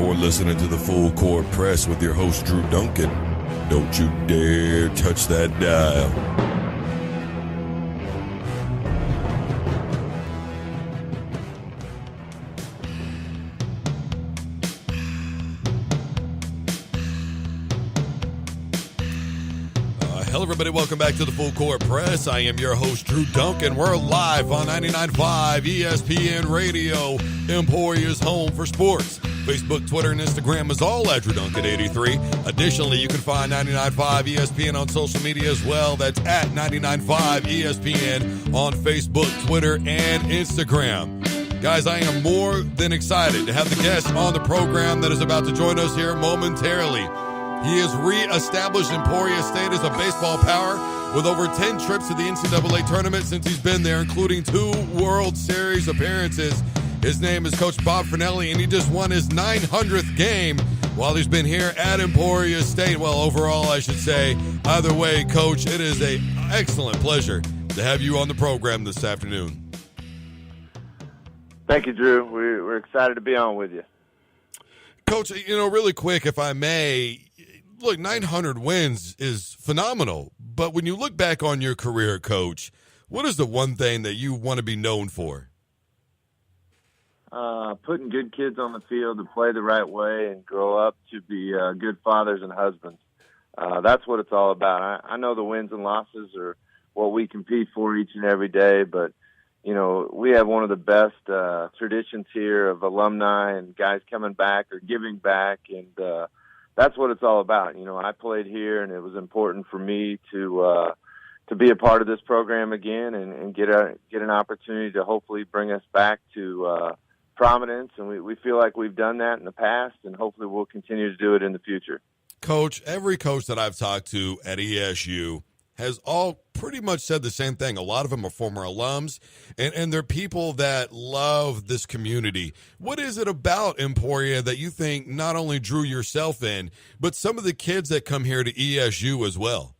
You're listening to the Full Court Press with your host, Drew Duncan. Don't you dare touch that dial. Hello, everybody. Welcome back to the Full Court Press. I am your host, Drew Duncan. We're live on 99.5 ESPN Radio, Emporia's home for sports. Facebook, Twitter, and Instagram is all at Drew Duncan 83. Additionally, you can find 99.5 ESPN on social media as well. That's at 99.5 ESPN on Facebook, Twitter, and Instagram. Guys, I am more than excited to have the guest on the program that is about to join us here momentarily. He has re-established Emporia State as a baseball power with over 10 trips to the NCAA tournament since he's been there, including 2 World Series appearances. His name is Coach Bob Fornelli, and he just won his 900th game while he's been here at Emporia State. Well, overall, I should say. Either way, Coach, it is an excellent pleasure to have you on the program this afternoon. Thank you, Drew. We're excited to be on with you. Coach, really quick, if I may, look, 900 wins is phenomenal. But when you look back on your career, Coach, what is the one thing that you want to be known for? Putting good kids on the field to play the right way and grow up to be good fathers and husbands. That's what it's all about. I know the wins and losses are what we compete for each and every day, but, we have one of the best traditions here of alumni and guys coming back or giving back, and that's what it's all about. I played here, and it was important for me to be a part of this program again and get an opportunity to hopefully bring us back to prominence. And we feel like we've done that in the past, and hopefully we'll continue to do it in the future. Coach, every coach that I've talked to at ESU has all pretty much said the same thing. A lot of them are former alums, and they're people that love this community. What is it about Emporia that you think not only drew yourself in, but some of the kids that come here to ESU as well?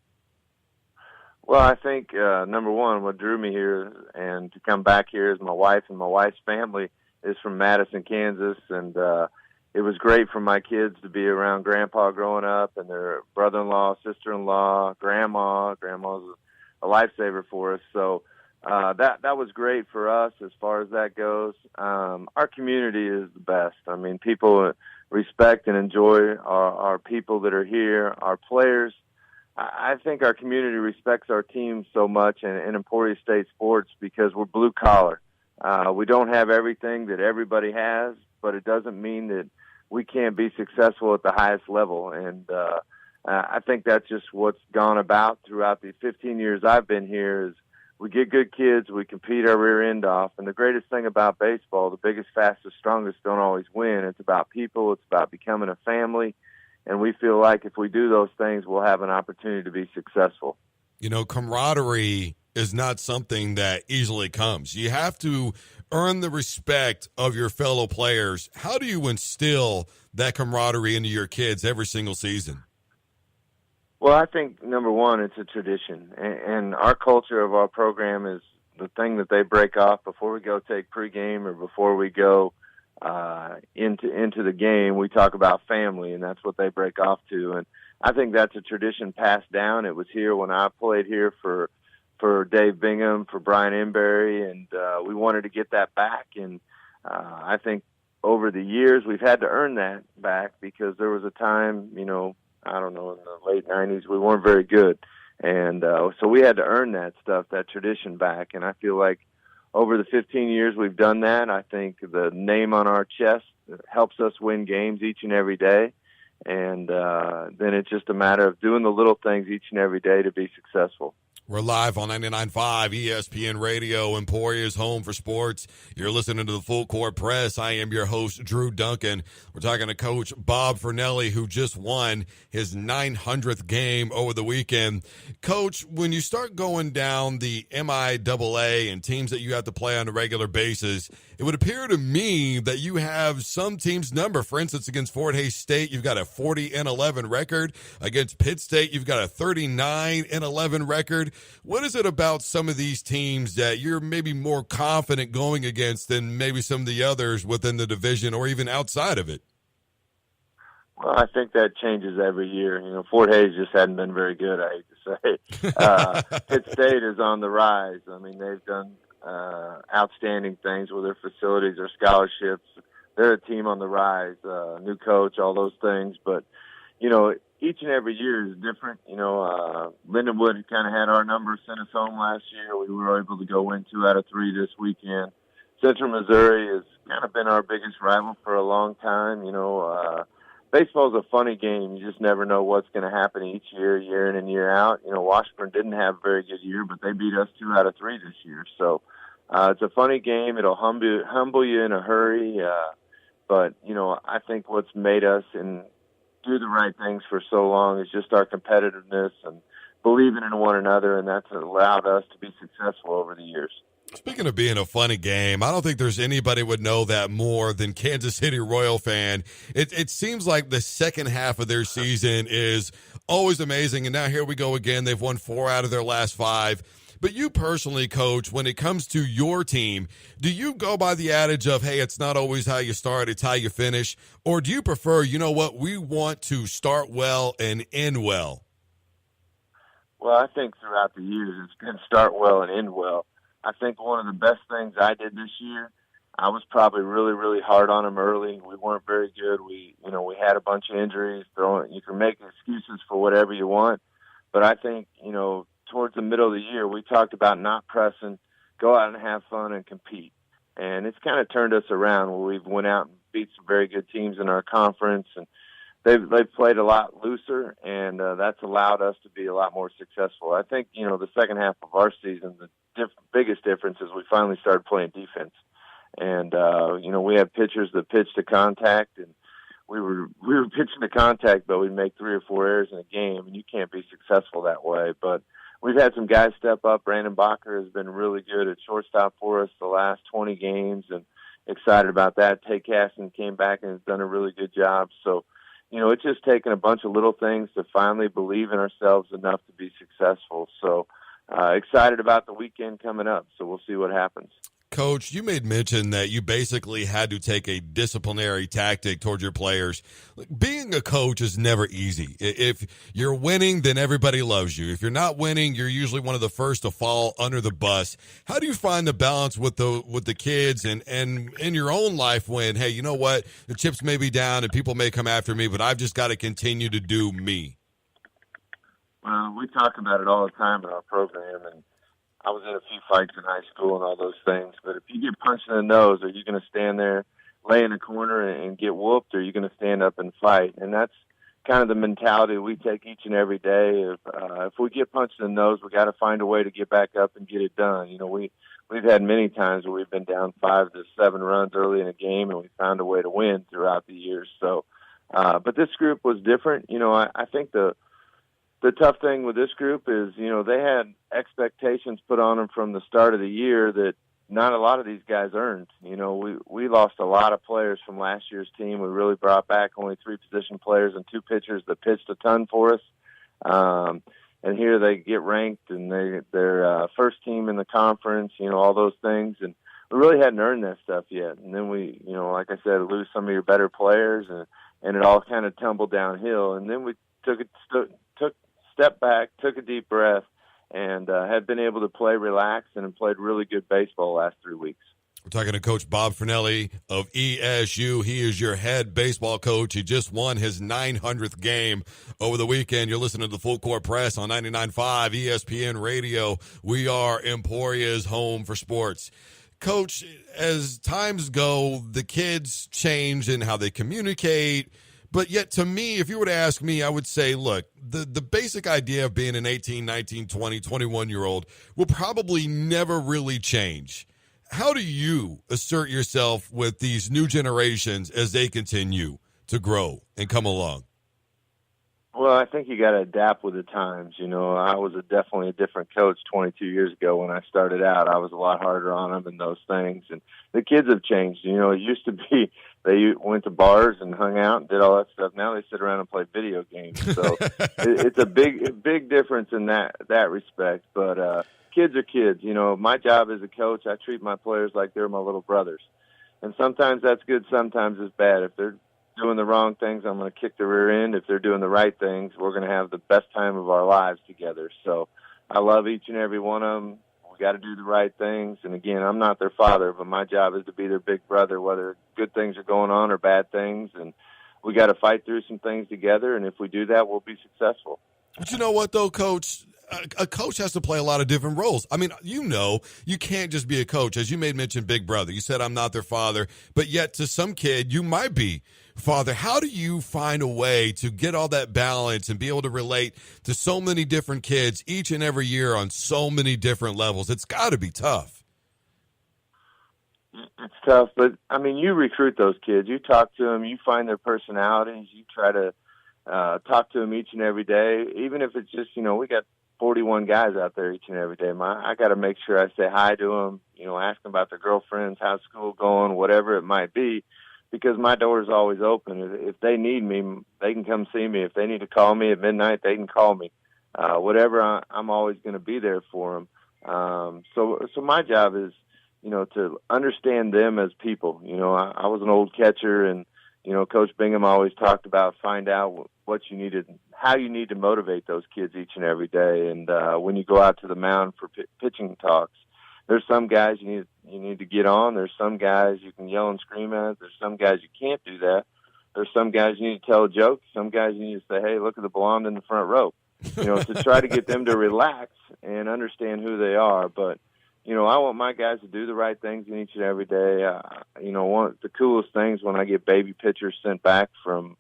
Well, I think, number one, what drew me here and to come back here is my wife, and my wife's family is from Madison, Kansas, and it was great for my kids to be around Grandpa growing up and their brother-in-law, sister-in-law, Grandma. Grandma's a lifesaver for us. So that was great for us as far as that goes. Our community is the best. I mean, people respect and enjoy our people that are here, our players. I think our community respects our team so much in Emporia State sports because we're blue collar. We don't have everything that everybody has, but it doesn't mean that we can't be successful at the highest level. And I think that's just what's gone about throughout the 15 years I've been here is we get good kids, we compete our rear end off. And the greatest thing about baseball, the biggest, fastest, strongest don't always win. It's about people. It's about becoming a family. And we feel like if we do those things, we'll have an opportunity to be successful. Camaraderie is not something that easily comes. You have to earn the respect of your fellow players. How do you instill that camaraderie into your kids every single season? Well, I think, number one, it's a tradition. And our culture of our program is the thing that they break off before we go take pregame or before we go into the game. We talk about family, and that's what they break off to. And I think that's a tradition passed down. It was here when I played here for Dave Bingham, for Brian Embury, and we wanted to get that back. And I think over the years we've had to earn that back because there was a time, I don't know, in the late 90s, we weren't very good. And so we had to earn that stuff, that tradition back. And I feel like over the 15 years we've done that. I think the name on our chest helps us win games each and every day. And then it's just a matter of doing the little things each and every day to be successful. We're live on 99.5 ESPN Radio, Emporia's home for sports. You're listening to the Full Court Press. I am your host, Drew Duncan. We're talking to Coach Bob Fornelli, who just won his 900th game over the weekend. Coach, when you start going down the MIAA and teams that you have to play on a regular basis, it would appear to me that you have some teams' number. For instance, against Fort Hays State, you've got a 40-11 record. Against Pitt State, you've got a 39-11 record. What is it about some of these teams that you're maybe more confident going against than maybe some of the others within the division or even outside of it? Well, I think that changes every year. Fort Hays just hadn't been very good, I hate to say. Pitt State is on the rise. I mean, they've done outstanding things with their facilities, their scholarships. They're a team on the rise, new coach, all those things. But, each and every year is different. Lindenwood kind of had our number, sent us home last year. We were able to go win 2 out of 3 this weekend. Central Missouri has kind of been our biggest rival for a long time. Baseball is a funny game. You just never know what's going to happen each year, year in and year out. Washburn didn't have a very good year, but they beat us 2 out of 3 this year. So it's a funny game. It'll humble you in a hurry. But I think what's made us and do the right things for so long is just our competitiveness and believing in one another, and that's allowed us to be successful over the years. Speaking of being a funny game, I don't think there's anybody would know that more than Kansas City Royal fan. It seems like the second half of their season is always amazing, and now here we go again. They've won 4 out of their last 5. But you personally, Coach, when it comes to your team, do you go by the adage of, hey, it's not always how you start, it's how you finish? Or do you prefer, we want to start well and end well? Well, I think throughout the years it's been start well and end well. I think one of the best things I did this year, I was probably really, really hard on them early. We weren't very good. We had a bunch of injuries. You can make excuses for whatever you want. But I think, towards the middle of the year, we talked about not pressing, go out and have fun and compete. And it's kind of turned us around where we've went out and beat some very good teams in our conference. And they've played a lot looser, and that's allowed us to be a lot more successful. I think, the second half of our season, the biggest difference is we finally started playing defense. And, we had pitchers that pitched to contact, and we were pitching to contact, but we'd make 3 or 4 errors in a game, and you can't be successful that way. But we've had some guys step up. Brandon Bacher has been really good at shortstop for us the last 20 games, and excited about that. Tate Caston came back and has done a really good job. So, it's just taken a bunch of little things to finally believe in ourselves enough to be successful. So excited about the weekend coming up. So we'll see what happens. Coach, you made mention that you basically had to take a disciplinary tactic towards your players. Being a coach is never easy. If you're winning, then everybody loves you. If you're not winning, you're usually one of the first to fall under the bus. How do you find the balance with the kids and in your own life when, hey, you know what, the chips may be down and people may come after me, but I've just got to continue to do me? Well, we talk about it all the time in our program, and I was in a few fights in high school and all those things, but if you get punched in the nose, are you going to stand there, lay in a corner and get whooped, or are you going to stand up and fight? And that's kind of the mentality we take each and every day. If we get punched in the nose, we got to find a way to get back up and get it done. We've had many times where we've been down 5 to 7 runs early in a game, and we found a way to win throughout the years. So, but this group was different. I think the tough thing with this group is, they had expectations put on them from the start of the year that not a lot of these guys earned. We lost a lot of players from last year's team. We really brought back only 3 position players and 2 pitchers that pitched a ton for us. And here they get ranked, and they're first team in the conference, all those things. And we really hadn't earned that stuff yet. And then we, like I said, lose some of your better players, and it all kind of tumbled downhill. And then we stepped back, took a deep breath, and have been able to play relaxed and played really good baseball the last 3 weeks. We're talking to Coach Bob Fornelli of ESU. He is your head baseball coach. He just won his 900th game over the weekend. You're listening to the Full Court Press on 99.5 ESPN Radio. We are Emporia's home for sports. Coach, as times go, the kids change in how they communicate. But yet, to me, if you were to ask me, I would say, look, the basic idea of being an 18, 19, 20, 21-year-old will probably never really change. How do you assert yourself with these new generations as they continue to grow and come along? Well, I think you got to adapt with the times. I was definitely a different coach 22 years ago when I started out. I was a lot harder on them and those things. And the kids have changed. It used to be they went to bars and hung out and did all that stuff. Now they sit around and play video games. So it's a big difference in that respect. But kids are kids. My job as a coach, I treat my players like they're my little brothers. And sometimes that's good, sometimes it's bad. If they're doing the wrong things, I'm going to kick the rear end. If they're doing the right things, we're going to have the best time of our lives together. So I love each and every one of them. We got to do the right things. And again, I'm not their father, but my job is to be their big brother, whether good things are going on or bad things. And we got to fight through some things together. And if we do that, we'll be successful. But you know what, though, Coach? A coach has to play a lot of different roles. I mean, you can't just be a coach. As you made mention, big brother. You said I'm not their father, but yet to some kid, you might be father. How do you find a way to get all that balance and be able to relate to so many different kids each and every year on so many different levels? It's got to be tough. It's tough, but, I mean, you recruit those kids. You talk to them. You find their personalities. You try to talk to them each and every day, even if it's just, we got 41 guys out there each and every day. I got to make sure I say hi to them, ask them about their girlfriends, how's school going, whatever it might be, because my door is always open. If they need me, they can come see me. If they need to call me at midnight, they can call me. Whatever, I'm always going to be there for them. So my job is, to understand them as people. I was an old catcher, and, Coach Bingham always talked about find out what you needed, how you need to motivate those kids each and every day. And when you go out to the mound for pitching talks, there's some guys you need to get on. There's some guys you can yell and scream at. There's some guys you can't do that. There's some guys you need to tell a joke. Some guys you need to say, hey, look at the blonde in the front row, to try to get them to relax and understand who they are. But, I want my guys to do the right things in each and every day. One of the coolest things when I get baby pictures sent back from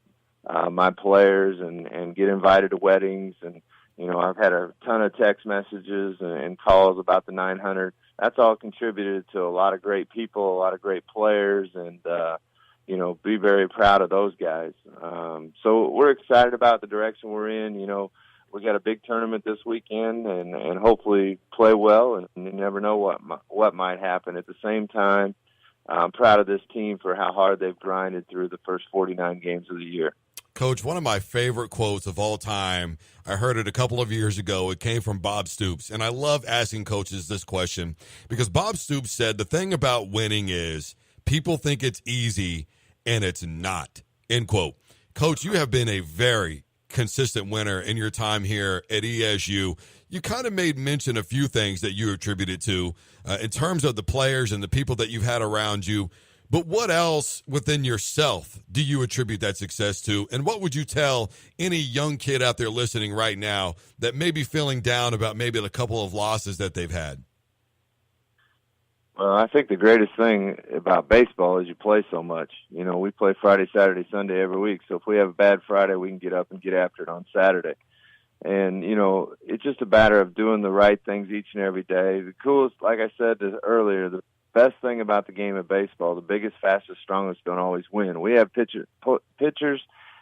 my players and get invited to weddings. And, I've had a ton of text messages and calls about the 900. That's all contributed to a lot of great people, a lot of great players, and, be very proud of those guys. So we're excited about the direction we're in. We got a big tournament this weekend and hopefully play well, and you never know what might happen. At the same time, I'm proud of this team for how hard they've grinded through the first 49 games of the year. Coach, one of my favorite quotes of all time, I heard it a couple of years ago. It came from Bob Stoops, and I love asking coaches this question because Bob Stoops said the thing about winning is people think it's easy, and it's not, end quote. Coach, you have been a very consistent winner in your time here at ESU. You kind of made mention a few things that you attributed to in terms of the players and the people that you've had around you. But what else within yourself do you attribute that success to? And what would you tell any young kid out there listening right now that may be feeling down about maybe a couple of losses that they've had? Well, I think the greatest thing about baseball is you play so much. We play Friday, Saturday, Sunday every week. So if we have a bad Friday, we can get up and get after it on Saturday. And, it's just a matter of doing the right things each and every day. The coolest, like I said earlier, the best thing about the game of baseball, the biggest, fastest, strongest don't always win. We have pitchers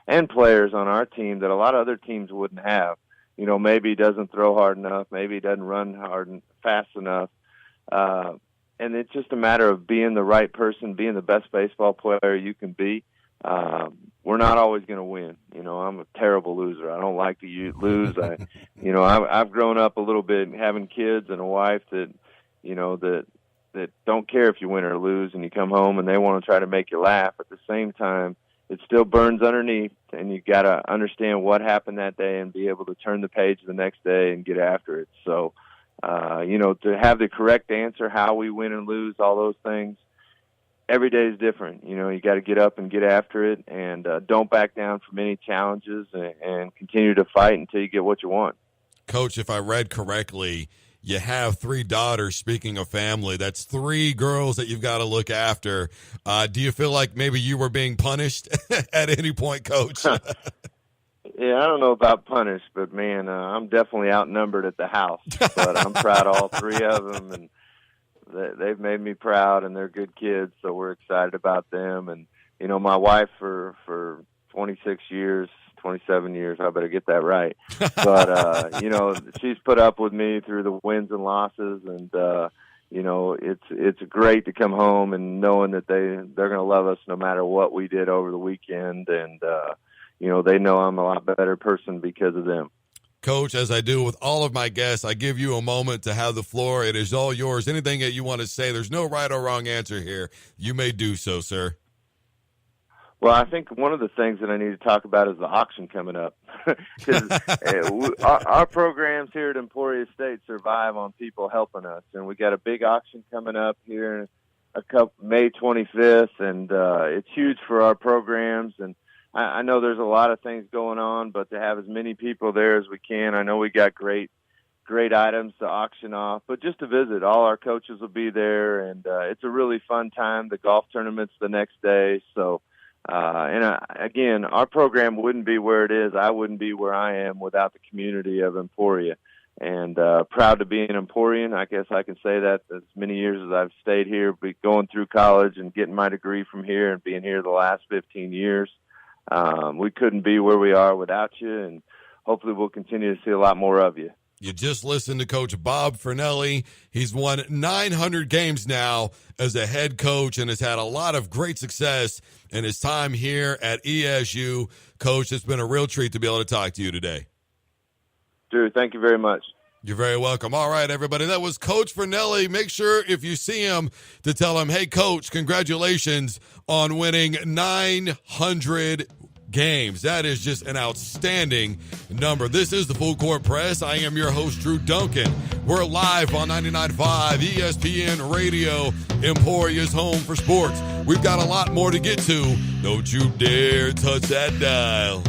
and players on our team that a lot of other teams wouldn't have. Maybe he doesn't throw hard enough. Maybe he doesn't run hard and fast enough. And it's just a matter of being the right person, being the best baseball player you can be. We're not always going to win. I'm a terrible loser. I don't like to lose. I've grown up a little bit having kids and a wife that don't care if you win or lose, and you come home and they want to try to make you laugh. At the same time, it still burns underneath, and you got to understand what happened that day and be able to turn the page the next day and get after it. So, to have the correct answer, how we win and lose, all those things, every day is different. You got to get up and get after it, and don't back down from any challenges, and continue to fight until you get what you want. Coach, if I read correctly, you have 3 daughters. Speaking of family, that's 3 girls that you've got to look after. Do you feel like maybe you were being punished at any point, Coach? Yeah, I don't know about punished, but, man, I'm definitely outnumbered at the house. But I'm proud of all 3 of them, and they've made me proud, and they're good kids, so we're excited about them. And, my wife for 26 years, 27 years, I better get that right. But, she's put up with me through the wins and losses, and, it's great to come home and knowing that they're going to love us no matter what we did over the weekend. And, they know I'm a lot better person because of them. Coach, as I do with all of my guests, I give you a moment to have the floor. It is all yours. Anything that you want to say, there's no right or wrong answer here. You may do so, sir. Well, I think one of the things that I need to talk about is the auction coming up. Because our programs here at Emporia State survive on people helping us. And we got a big auction coming up here May 25th, and it's huge for our programs. And I know there's a lot of things going on, but to have as many people there as we can, I know we got great items to auction off, but just to visit, all our coaches will be there, and it's a really fun time. The golf tournament's the next day, so again, our program wouldn't be where it is. I wouldn't be where I am without the community of Emporia, and proud to be an Emporian. I guess I can say that as many years as I've stayed here, going through college and getting my degree from here and being here the last 15 years. We couldn't be where we are without you, and hopefully we'll continue to see a lot more of you. You just listened to Coach Bob Fornelli. He's won 900 games now as a head coach and has had a lot of great success in his time here at ESU. Coach, it's been a real treat to be able to talk to you today. Drew, thank you very much. You're very welcome. All right, everybody. That was Coach Fornelli. Make sure if you see him to tell him, hey, Coach, congratulations on winning 900 games. That is just an outstanding number. This is the Full Court Press. I am your host, Drew Duncan. We're live on 99.5 ESPN Radio, Emporia's home for sports. We've got a lot more to get to. Don't you dare touch that dial.